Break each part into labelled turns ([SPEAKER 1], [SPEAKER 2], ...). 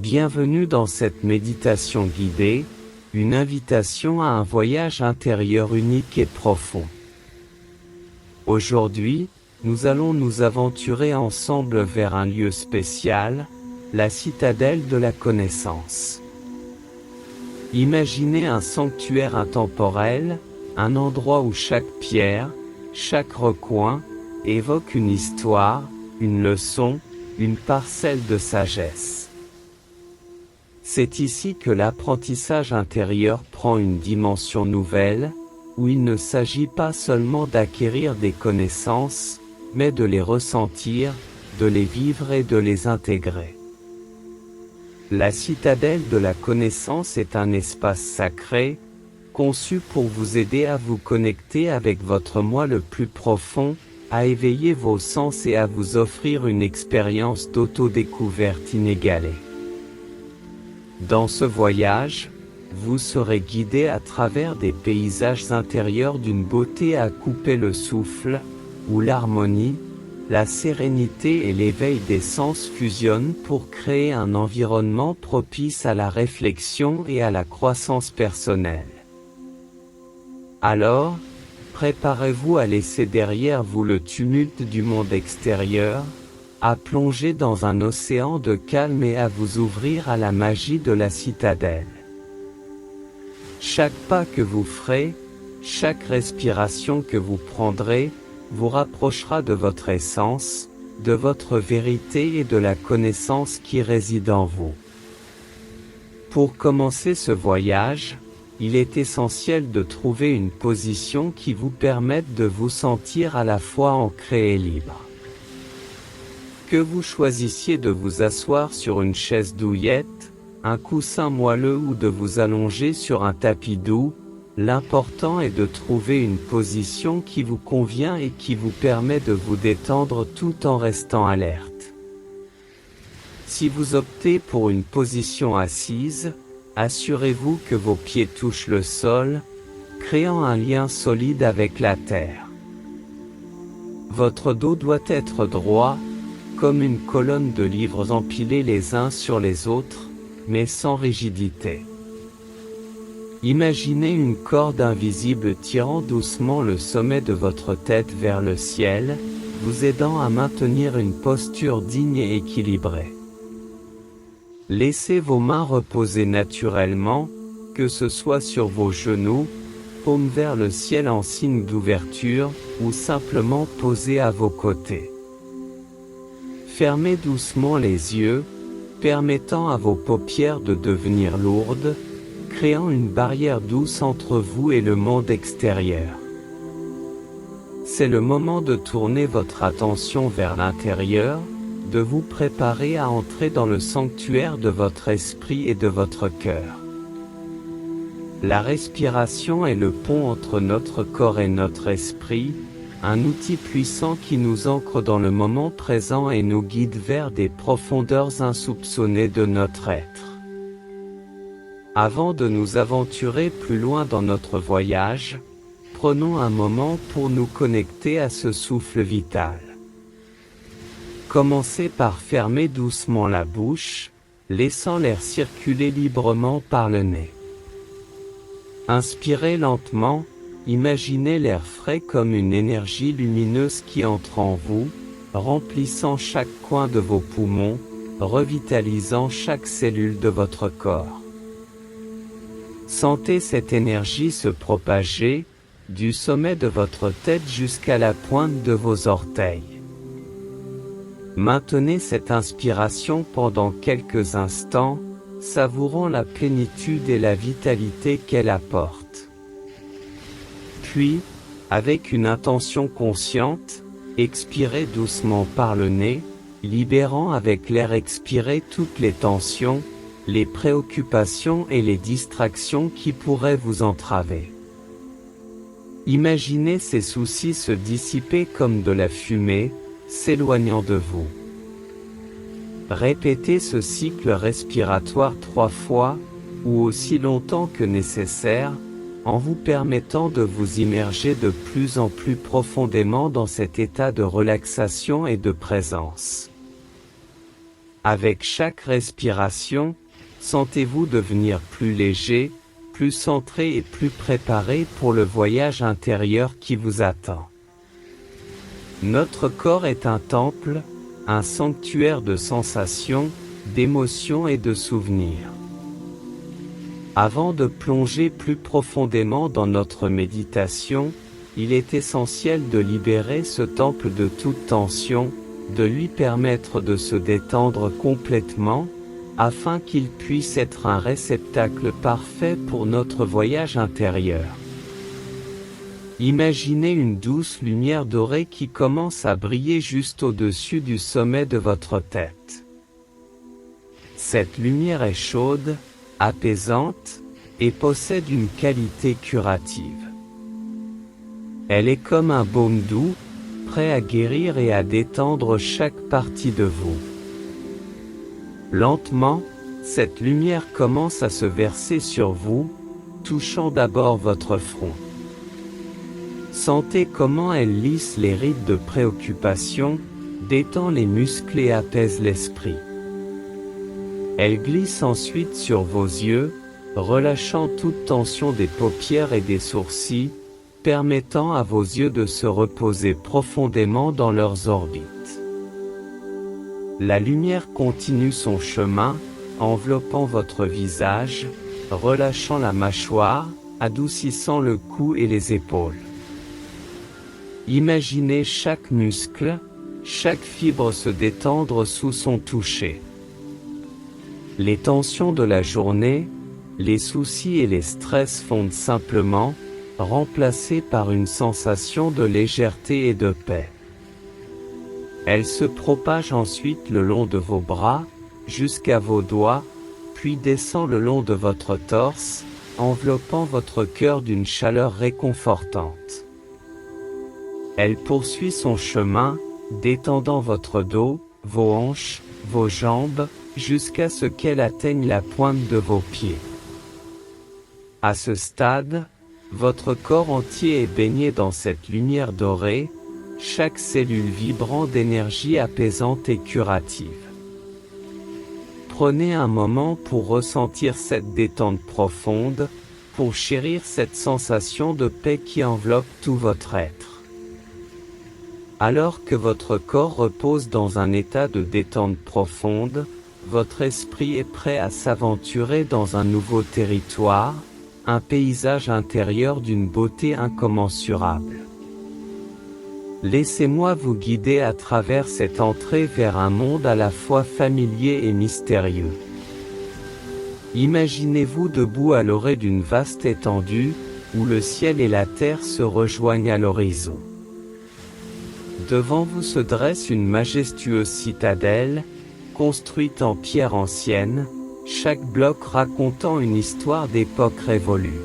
[SPEAKER 1] Bienvenue dans cette méditation guidée, une invitation à un voyage intérieur unique et profond. Aujourd'hui, nous allons nous aventurer ensemble vers un lieu spécial, la citadelle de la connaissance. Imaginez un sanctuaire intemporel, un endroit où chaque pierre, chaque recoin, évoque une histoire, une leçon, une parcelle de sagesse. C'est ici que l'apprentissage intérieur prend une dimension nouvelle, où il ne s'agit pas seulement d'acquérir des connaissances, mais de les ressentir, de les vivre et de les intégrer. La citadelle de la connaissance est un espace sacré, conçu pour vous aider à vous connecter avec votre moi le plus profond, à éveiller vos sens et à vous offrir une expérience d'autodécouverte inégalée. Dans ce voyage, vous serez guidé à travers des paysages intérieurs d'une beauté à couper le souffle, où l'harmonie, la sérénité et l'éveil des sens fusionnent pour créer un environnement propice à la réflexion et à la croissance personnelle. Alors, préparez-vous à laisser derrière vous le tumulte du monde extérieur, à plonger dans un océan de calme et à vous ouvrir à la magie de la citadelle. Chaque pas que vous ferez, chaque respiration que vous prendrez, vous rapprochera de votre essence, de votre vérité et de la connaissance qui réside en vous. Pour commencer ce voyage, il est essentiel de trouver une position qui vous permette de vous sentir à la fois ancré et libre. Que vous choisissiez de vous asseoir sur une chaise douillette, un coussin moelleux ou de vous allonger sur un tapis doux, l'important est de trouver une position qui vous convient et qui vous permet de vous détendre tout en restant alerte. Si vous optez pour une position assise, assurez-vous que vos pieds touchent le sol, créant un lien solide avec la terre. Votre dos doit être droit, comme une colonne de livres empilés les uns sur les autres, mais sans rigidité. Imaginez une corde invisible tirant doucement le sommet de votre tête vers le ciel, vous aidant à maintenir une posture digne et équilibrée. Laissez vos mains reposer naturellement, que ce soit sur vos genoux, paumes vers le ciel en signe d'ouverture, ou simplement posées à vos côtés. Fermez doucement les yeux, permettant à vos paupières de devenir lourdes, créant une barrière douce entre vous et le monde extérieur. C'est le moment de tourner votre attention vers l'intérieur, de vous préparer à entrer dans le sanctuaire de votre esprit et de votre cœur. La respiration est le pont entre notre corps et notre esprit, un outil puissant qui nous ancre dans le moment présent et nous guide vers des profondeurs insoupçonnées de notre être. Avant de nous aventurer plus loin dans notre voyage, prenons un moment pour nous connecter à ce souffle vital. Commencez par fermer doucement la bouche, laissant l'air circuler librement par le nez. Inspirez lentement, imaginez l'air frais comme une énergie lumineuse qui entre en vous, remplissant chaque coin de vos poumons, revitalisant chaque cellule de votre corps. Sentez cette énergie se propager, du sommet de votre tête jusqu'à la pointe de vos orteils. Maintenez cette inspiration pendant quelques instants, savourant la plénitude et la vitalité qu'elle apporte. Puis, avec une intention consciente, expirez doucement par le nez, libérant avec l'air expiré toutes les tensions, les préoccupations et les distractions qui pourraient vous entraver. Imaginez ces soucis se dissiper comme de la fumée, s'éloignant de vous. Répétez ce cycle respiratoire 3 fois, ou aussi longtemps que nécessaire, en vous permettant de vous immerger de plus en plus profondément dans cet état de relaxation et de présence. Avec chaque respiration, sentez-vous devenir plus léger, plus centré et plus préparé pour le voyage intérieur qui vous attend. Notre corps est un temple, un sanctuaire de sensations, d'émotions et de souvenirs. Avant de plonger plus profondément dans notre méditation, il est essentiel de libérer ce temple de toute tension, de lui permettre de se détendre complètement, afin qu'il puisse être un réceptacle parfait pour notre voyage intérieur. Imaginez une douce lumière dorée qui commence à briller juste au-dessus du sommet de votre tête. Cette lumière est chaude, apaisante, et possède une qualité curative. Elle est comme un baume doux, prêt à guérir et à détendre chaque partie de vous. Lentement, cette lumière commence à se verser sur vous, touchant d'abord votre front. Sentez comment elle lisse les rides de préoccupation, détend les muscles et apaise l'esprit. Elle glisse ensuite sur vos yeux, relâchant toute tension des paupières et des sourcils, permettant à vos yeux de se reposer profondément dans leurs orbites. La lumière continue son chemin, enveloppant votre visage, relâchant la mâchoire, adoucissant le cou et les épaules. Imaginez chaque muscle, chaque fibre se détendre sous son toucher. Les tensions de la journée, les soucis et les stress fondent simplement, remplacés par une sensation de légèreté et de paix. Elle se propage ensuite le long de vos bras, jusqu'à vos doigts, puis descend le long de votre torse, enveloppant votre cœur d'une chaleur réconfortante. Elle poursuit son chemin, détendant votre dos, vos hanches, vos jambes, jusqu'à ce qu'elle atteigne la pointe de vos pieds. À ce stade, votre corps entier est baigné dans cette lumière dorée, chaque cellule vibrant d'énergie apaisante et curative. Prenez un moment pour ressentir cette détente profonde, pour chérir cette sensation de paix qui enveloppe tout votre être. Alors que votre corps repose dans un état de détente profonde, votre esprit est prêt à s'aventurer dans un nouveau territoire, un paysage intérieur d'une beauté incommensurable. Laissez-moi vous guider à travers cette entrée vers un monde à la fois familier et mystérieux. Imaginez-vous debout à l'orée d'une vaste étendue, où le ciel et la terre se rejoignent à l'horizon. Devant vous se dresse une majestueuse citadelle, construite en pierre ancienne, chaque bloc racontant une histoire d'époque révolue.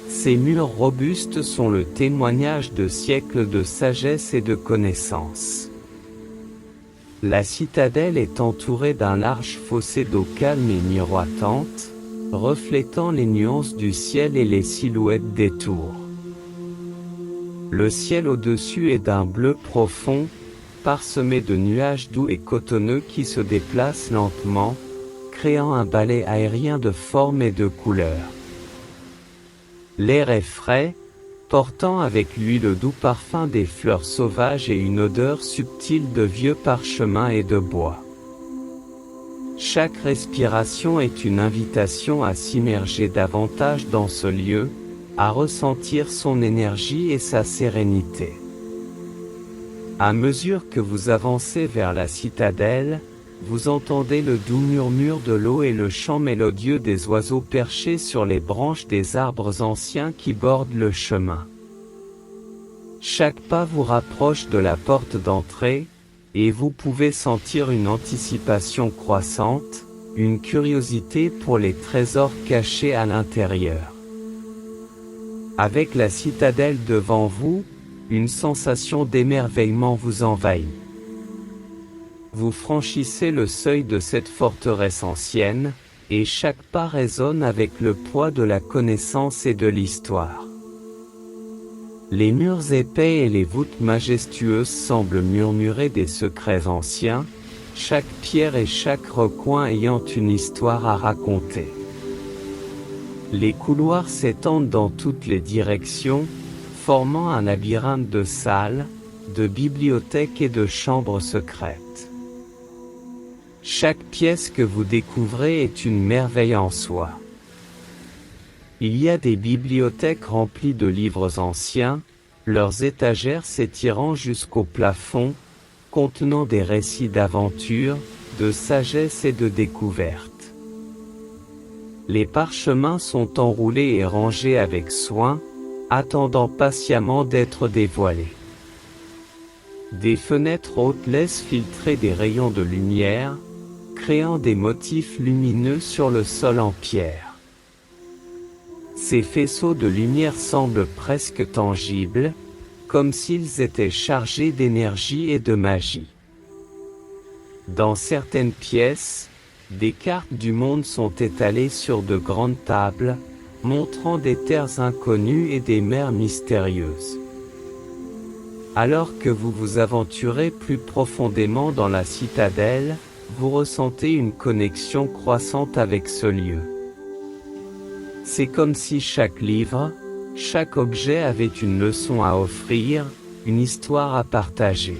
[SPEAKER 1] Ces murs robustes sont le témoignage de siècles de sagesse et de connaissance. La citadelle est entourée d'un large fossé d'eau calme et miroitante, reflétant les nuances du ciel et les silhouettes des tours. Le ciel au-dessus est d'un bleu profond, parsemé de nuages doux et cotonneux qui se déplacent lentement, créant un ballet aérien de formes et de couleurs. L'air est frais, portant avec lui le doux parfum des fleurs sauvages et une odeur subtile de vieux parchemins et de bois. Chaque respiration est une invitation à s'immerger davantage dans ce lieu, à ressentir son énergie et sa sérénité. À mesure que vous avancez vers la citadelle, vous entendez le doux murmure de l'eau et le chant mélodieux des oiseaux perchés sur les branches des arbres anciens qui bordent le chemin. Chaque pas vous rapproche de la porte d'entrée, et vous pouvez sentir une anticipation croissante, une curiosité pour les trésors cachés à l'intérieur. Avec la citadelle devant vous, une sensation d'émerveillement vous envahit. Vous franchissez le seuil de cette forteresse ancienne, et chaque pas résonne avec le poids de la connaissance et de l'histoire. Les murs épais et les voûtes majestueuses semblent murmurer des secrets anciens, chaque pierre et chaque recoin ayant une histoire à raconter. Les couloirs s'étendent dans toutes les directions, formant un labyrinthe de salles, de bibliothèques et de chambres secrètes. Chaque pièce que vous découvrez est une merveille en soi. Il y a des bibliothèques remplies de livres anciens, leurs étagères s'étirant jusqu'au plafond, contenant des récits d'aventure, de sagesse et de découverte. Les parchemins sont enroulés et rangés avec soin, attendant patiemment d'être dévoilés. Des fenêtres hautes laissent filtrer des rayons de lumière, créant des motifs lumineux sur le sol en pierre. Ces faisceaux de lumière semblent presque tangibles, comme s'ils étaient chargés d'énergie et de magie. Dans certaines pièces, des cartes du monde sont étalées sur de grandes tables, montrant des terres inconnues et des mers mystérieuses. Alors que vous vous aventurez plus profondément dans la citadelle, vous ressentez une connexion croissante avec ce lieu. C'est comme si chaque livre, chaque objet avait une leçon à offrir, une histoire à partager.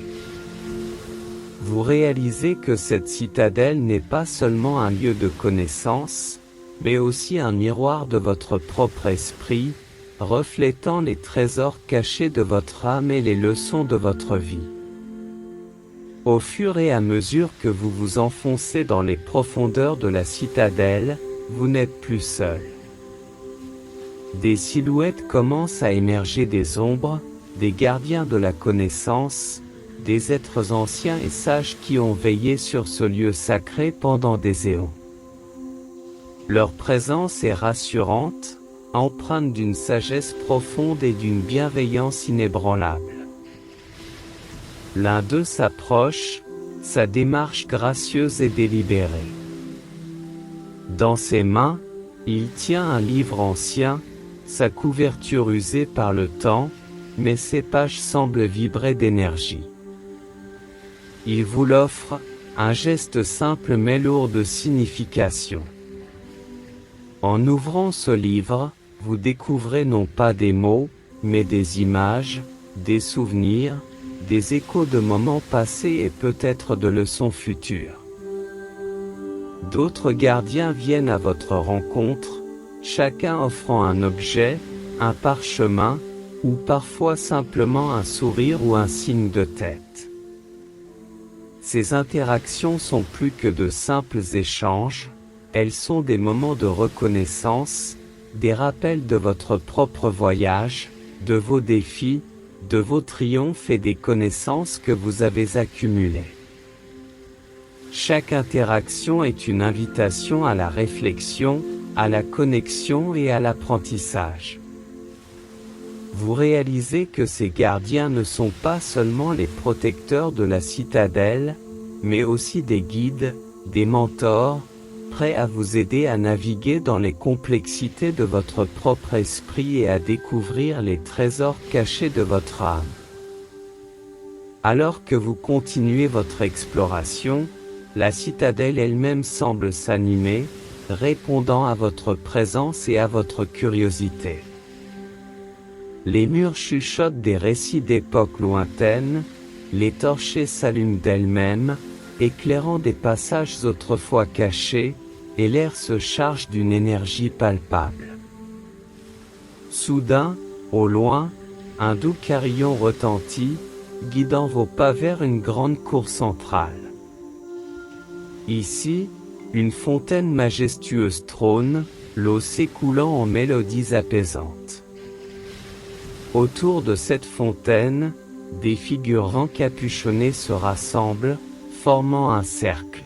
[SPEAKER 1] Vous réalisez que cette citadelle n'est pas seulement un lieu de connaissance, mais aussi un miroir de votre propre esprit, reflétant les trésors cachés de votre âme et les leçons de votre vie. Au fur et à mesure que vous vous enfoncez dans les profondeurs de la citadelle, vous n'êtes plus seul. Des silhouettes commencent à émerger des ombres, des gardiens de la connaissance, des êtres anciens et sages qui ont veillé sur ce lieu sacré pendant des éons. Leur présence est rassurante, empreinte d'une sagesse profonde et d'une bienveillance inébranlable. L'un d'eux s'approche, sa démarche gracieuse et délibérée. Dans ses mains, il tient un livre ancien, sa couverture usée par le temps, mais ses pages semblent vibrer d'énergie. Il vous l'offre, un geste simple mais lourd de signification. En ouvrant ce livre, vous découvrez non pas des mots, mais des images, des souvenirs, des échos de moments passés et peut-être de leçons futures. D'autres gardiens viennent à votre rencontre, chacun offrant un objet, un parchemin, ou parfois simplement un sourire ou un signe de tête. Ces interactions sont plus que de simples échanges, elles sont des moments de reconnaissance, des rappels de votre propre voyage, de vos défis, de vos triomphes et des connaissances que vous avez accumulées. Chaque interaction est une invitation à la réflexion, à la connexion et à l'apprentissage. Vous réalisez que ces gardiens ne sont pas seulement les protecteurs de la citadelle, mais aussi des guides, des mentors, prêts à vous aider à naviguer dans les complexités de votre propre esprit et à découvrir les trésors cachés de votre âme. Alors que vous continuez votre exploration, la citadelle elle-même semble s'animer, répondant à votre présence et à votre curiosité. Les murs chuchotent des récits d'époques lointaines, les torchers s'allument d'elles-mêmes, éclairant des passages autrefois cachés, et l'air se charge d'une énergie palpable. Soudain, au loin, un doux carillon retentit, guidant vos pas vers une grande cour centrale. Ici, une fontaine majestueuse trône, l'eau s'écoulant en mélodies apaisantes. Autour de cette fontaine, des figures encapuchonnées se rassemblent, formant un cercle.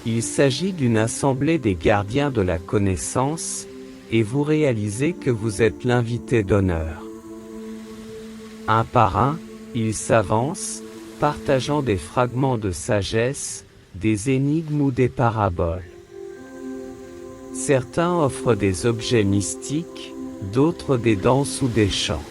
[SPEAKER 1] Il s'agit d'une assemblée des gardiens de la connaissance, et vous réalisez que vous êtes l'invité d'honneur. Un par un, ils s'avancent, partageant des fragments de sagesse, des énigmes ou des paraboles. Certains offrent des objets mystiques, d'autres des danses ou des chants.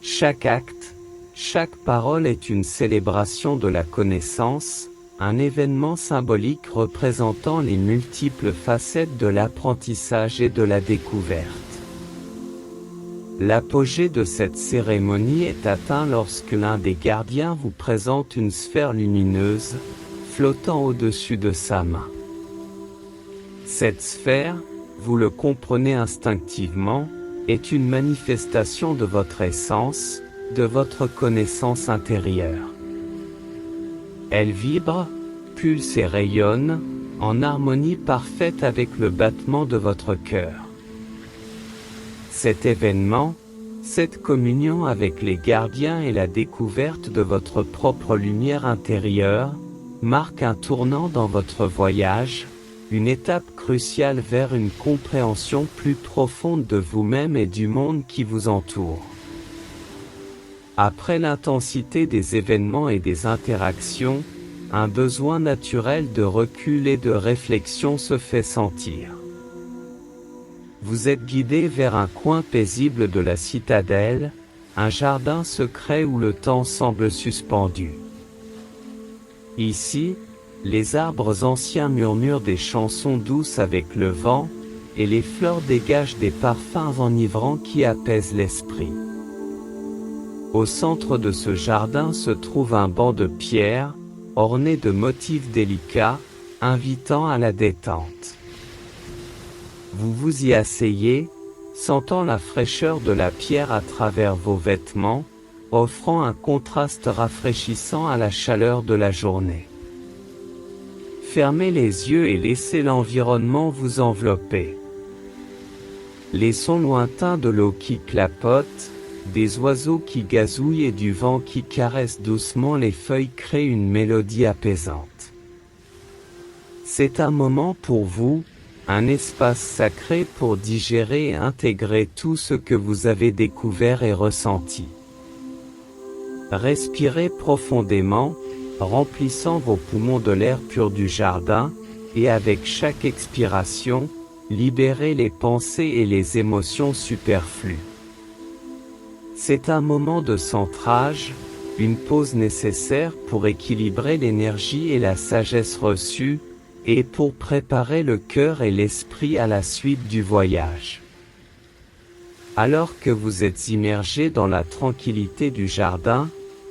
[SPEAKER 1] Chaque acte, Chaque parole est une célébration de la connaissance, un événement symbolique représentant les multiples facettes de l'apprentissage et de la découverte. L'apogée de cette cérémonie est atteint lorsque l'un des gardiens vous présente une sphère lumineuse, flottant au-dessus de sa main. Cette sphère, vous le comprenez instinctivement, est une manifestation de votre essence, de votre connaissance intérieure. Elle vibre, pulse et rayonne, en harmonie parfaite avec le battement de votre cœur. Cet événement, cette communion avec les gardiens et la découverte de votre propre lumière intérieure, marque un tournant dans votre voyage, une étape cruciale vers une compréhension plus profonde de vous-même et du monde qui vous entoure. Après l'intensité des événements et des interactions, un besoin naturel de recul et de réflexion se fait sentir. Vous êtes guidé vers un coin paisible de la citadelle, un jardin secret où le temps semble suspendu. Ici, les arbres anciens murmurent des chansons douces avec le vent, et les fleurs dégagent des parfums enivrants qui apaisent l'esprit. Au centre de ce jardin se trouve un banc de pierre, orné de motifs délicats, invitant à la détente. Vous vous y asseyez, sentant la fraîcheur de la pierre à travers vos vêtements, offrant un contraste rafraîchissant à la chaleur de la journée. Fermez les yeux et laissez l'environnement vous envelopper. Les sons lointains de l'eau qui clapote, des oiseaux qui gazouillent et du vent qui caresse doucement les feuilles créent une mélodie apaisante. C'est un moment pour vous, un espace sacré pour digérer et intégrer tout ce que vous avez découvert et ressenti. Respirez profondément, remplissant vos poumons de l'air pur du jardin, et avec chaque expiration, libérez les pensées et les émotions superflues. C'est un moment de centrage, une pause nécessaire pour équilibrer l'énergie et la sagesse reçue, et pour préparer le cœur et l'esprit à la suite du voyage. Alors que vous êtes immergé dans la tranquillité du jardin,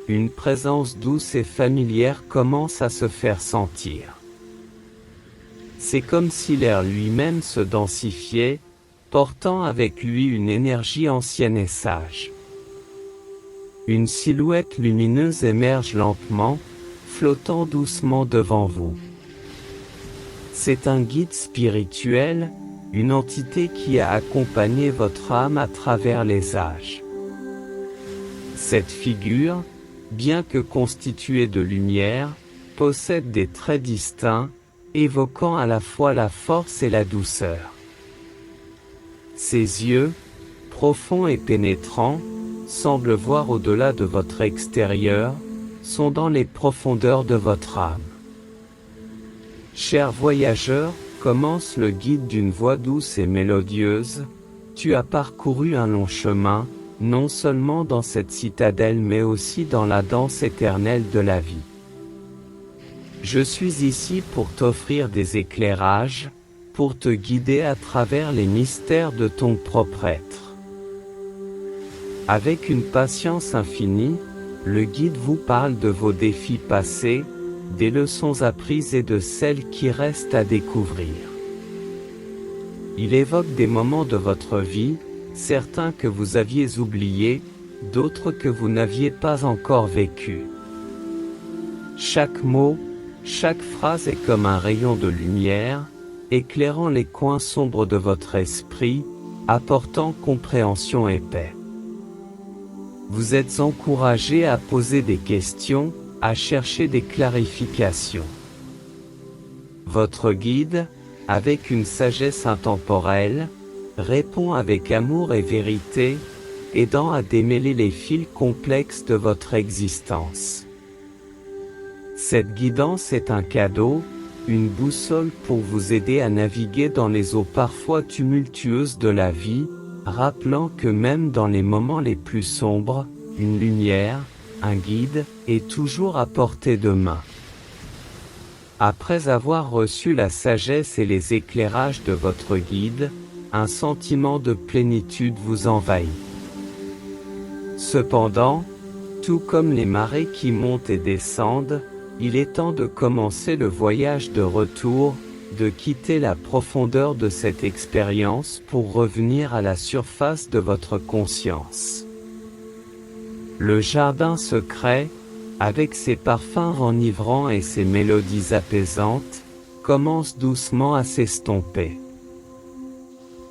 [SPEAKER 1] une présence douce et familière commence à se faire sentir. C'est comme si l'air lui-même se densifiait, portant avec lui une énergie ancienne et sage. Une silhouette lumineuse émerge lentement, flottant doucement devant vous. C'est un guide spirituel, une entité qui a accompagné votre âme à travers les âges. Cette figure, bien que constituée de lumière, possède des traits distincts, évoquant à la fois la force et la douceur. Ses yeux, profonds et pénétrants, semblent voir au-delà de votre extérieur, sondant les profondeurs de votre âme. Cher voyageur, commence le guide d'une voix douce et mélodieuse, tu as parcouru un long chemin, non seulement dans cette citadelle mais aussi dans la danse éternelle de la vie. Je suis ici pour t'offrir des éclairages, pour te guider à travers les mystères de ton propre être. Avec une patience infinie, le guide vous parle de vos défis passés, des leçons apprises et de celles qui restent à découvrir. Il évoque des moments de votre vie, certains que vous aviez oubliés, d'autres que vous n'aviez pas encore vécus. Chaque mot, chaque phrase est comme un rayon de lumière, éclairant les coins sombres de votre esprit, apportant compréhension et paix. Vous êtes encouragé à poser des questions, à chercher des clarifications. Votre guide, avec une sagesse intemporelle, répond avec amour et vérité, aidant à démêler les fils complexes de votre existence. Cette guidance est un cadeau, une boussole pour vous aider à naviguer dans les eaux parfois tumultueuses de la vie, rappelant que même dans les moments les plus sombres, une lumière, un guide, est toujours à portée de main. Après avoir reçu la sagesse et les éclairages de votre guide, un sentiment de plénitude vous envahit. Cependant, tout comme les marées qui montent et descendent, il est temps de commencer le voyage de retour, de quitter la profondeur de cette expérience pour revenir à la surface de votre conscience. Le jardin secret, avec ses parfums enivrants et ses mélodies apaisantes, commence doucement à s'estomper.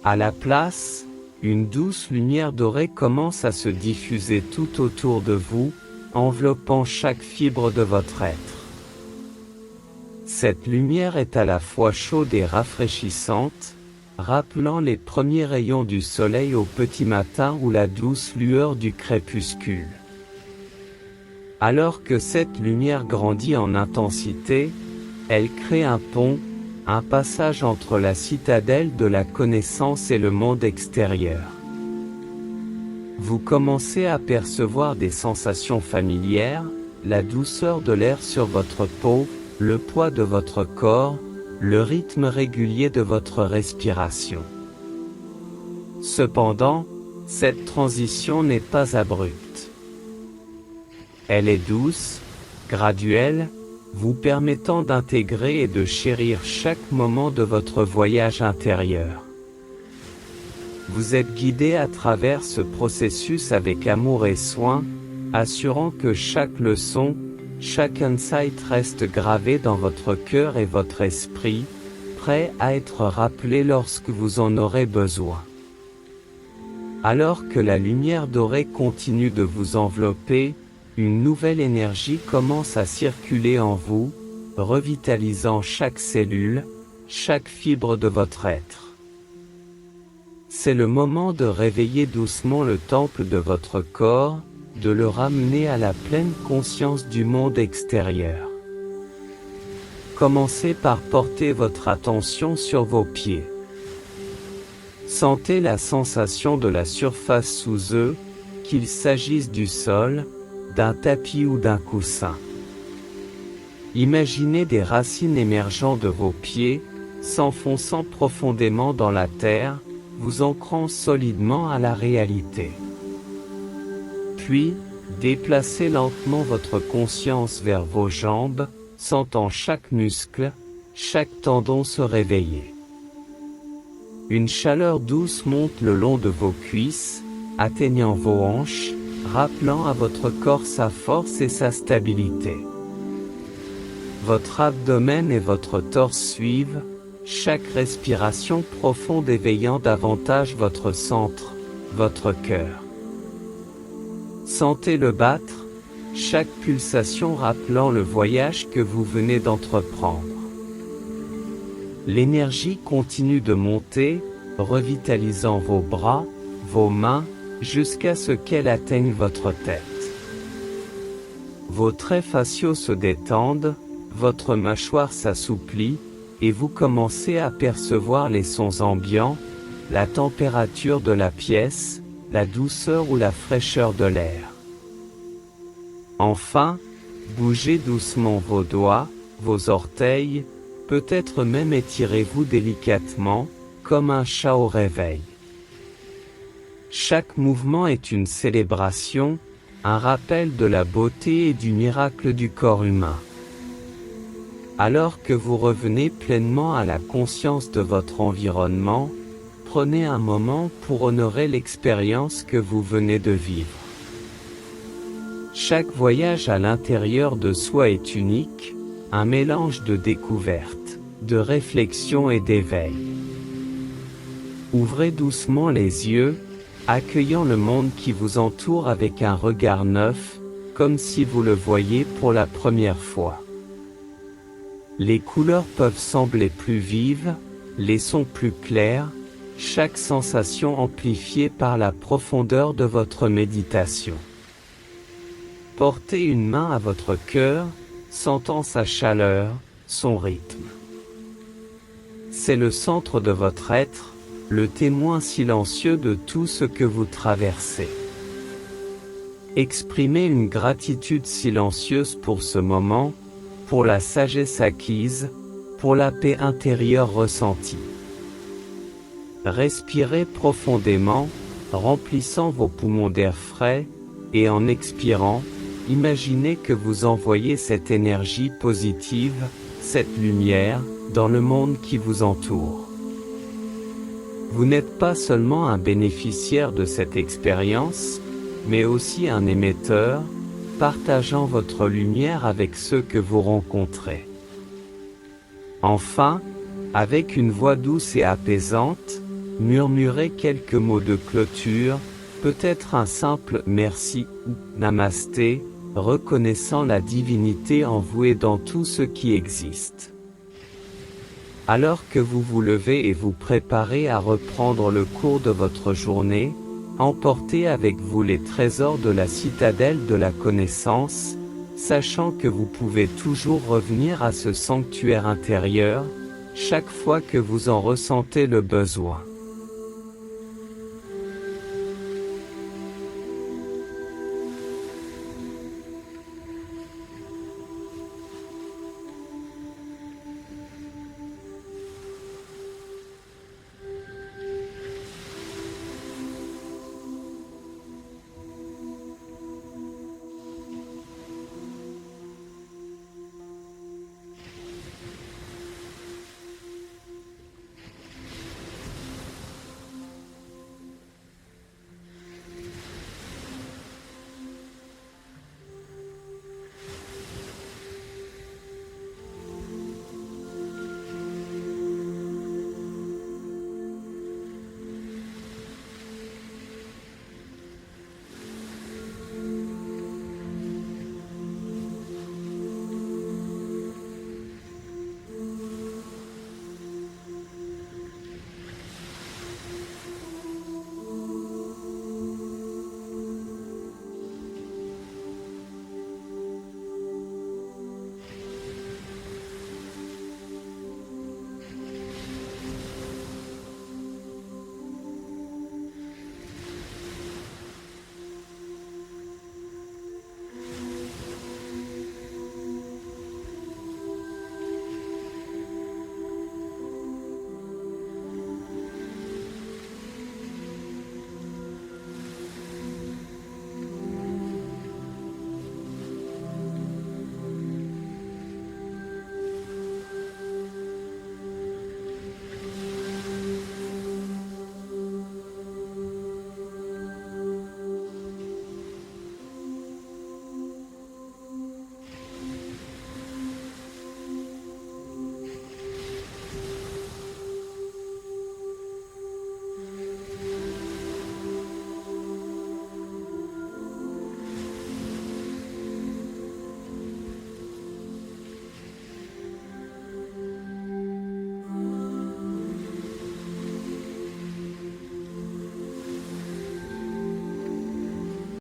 [SPEAKER 1] À la place, une douce lumière dorée commence à se diffuser tout autour de vous, enveloppant chaque fibre de votre être. Cette lumière est à la fois chaude et rafraîchissante, rappelant les premiers rayons du soleil au petit matin ou la douce lueur du crépuscule. Alors que cette lumière grandit en intensité, elle crée un pont, un passage entre la citadelle de la connaissance et le monde extérieur. Vous commencez à percevoir des sensations familières, la douceur de l'air sur votre peau, le poids de votre corps, le rythme régulier de votre respiration. Cependant, cette transition n'est pas abrupte. Elle est douce, graduelle, vous permettant d'intégrer et de chérir chaque moment de votre voyage intérieur. Vous êtes guidé à travers ce processus avec amour et soin, assurant que chaque leçon, chaque insight reste gravé dans votre cœur et votre esprit, prêt à être rappelé lorsque vous en aurez besoin. Alors que la lumière dorée continue de vous envelopper, une nouvelle énergie commence à circuler en vous, revitalisant chaque cellule, chaque fibre de votre être. C'est le moment de réveiller doucement le temple de votre corps, de le ramener à la pleine conscience du monde extérieur. Commencez par porter votre attention sur vos pieds. Sentez la sensation de la surface sous eux, qu'il s'agisse du sol, d'un tapis ou d'un coussin. Imaginez des racines émergeant de vos pieds, s'enfonçant profondément dans la terre, vous ancrant solidement à la réalité. Puis, déplacez lentement votre conscience vers vos jambes, sentant chaque muscle, chaque tendon se réveiller. Une chaleur douce monte le long de vos cuisses, atteignant vos hanches, rappelant à votre corps sa force et sa stabilité. Votre abdomen et votre torse suivent, chaque respiration profonde éveillant davantage votre centre, votre cœur. Sentez-le battre, chaque pulsation rappelant le voyage que vous venez d'entreprendre. L'énergie continue de monter, revitalisant vos bras, vos mains, jusqu'à ce qu'elle atteigne votre tête. Vos traits faciaux se détendent, votre mâchoire s'assouplit, et vous commencez à percevoir les sons ambiants, la température de la pièce, la douceur ou la fraîcheur de l'air. Enfin, bougez doucement vos doigts, vos orteils, peut-être même étirez-vous délicatement, comme un chat au réveil. Chaque mouvement est une célébration, un rappel de la beauté et du miracle du corps humain. Alors que vous revenez pleinement à la conscience de votre environnement, prenez un moment pour honorer l'expérience que vous venez de vivre. Chaque voyage à l'intérieur de soi est unique, un mélange de découverte, de réflexion et d'éveil. Ouvrez doucement les yeux, accueillant le monde qui vous entoure avec un regard neuf, comme si vous le voyiez pour la première fois. Les couleurs peuvent sembler plus vives, les sons plus clairs, chaque sensation amplifiée par la profondeur de votre méditation. Portez une main à votre cœur, sentant sa chaleur, son rythme. C'est le centre de votre être, le témoin silencieux de tout ce que vous traversez. Exprimez une gratitude silencieuse pour ce moment, pour la sagesse acquise, pour la paix intérieure ressentie. Respirez profondément, remplissant vos poumons d'air frais, et en expirant, imaginez que vous envoyez cette énergie positive, cette lumière, dans le monde qui vous entoure. Vous n'êtes pas seulement un bénéficiaire de cette expérience, mais aussi un émetteur, partageant votre lumière avec ceux que vous rencontrez. Enfin, avec une voix douce et apaisante, murmurez quelques mots de clôture, peut-être un simple « merci » ou « namasté », reconnaissant la divinité en vous et dans tout ce qui existe. Alors que vous vous levez et vous préparez à reprendre le cours de votre journée, emportez avec vous les trésors de la citadelle de la connaissance, sachant que vous pouvez toujours revenir à ce sanctuaire intérieur, chaque fois que vous en ressentez le besoin.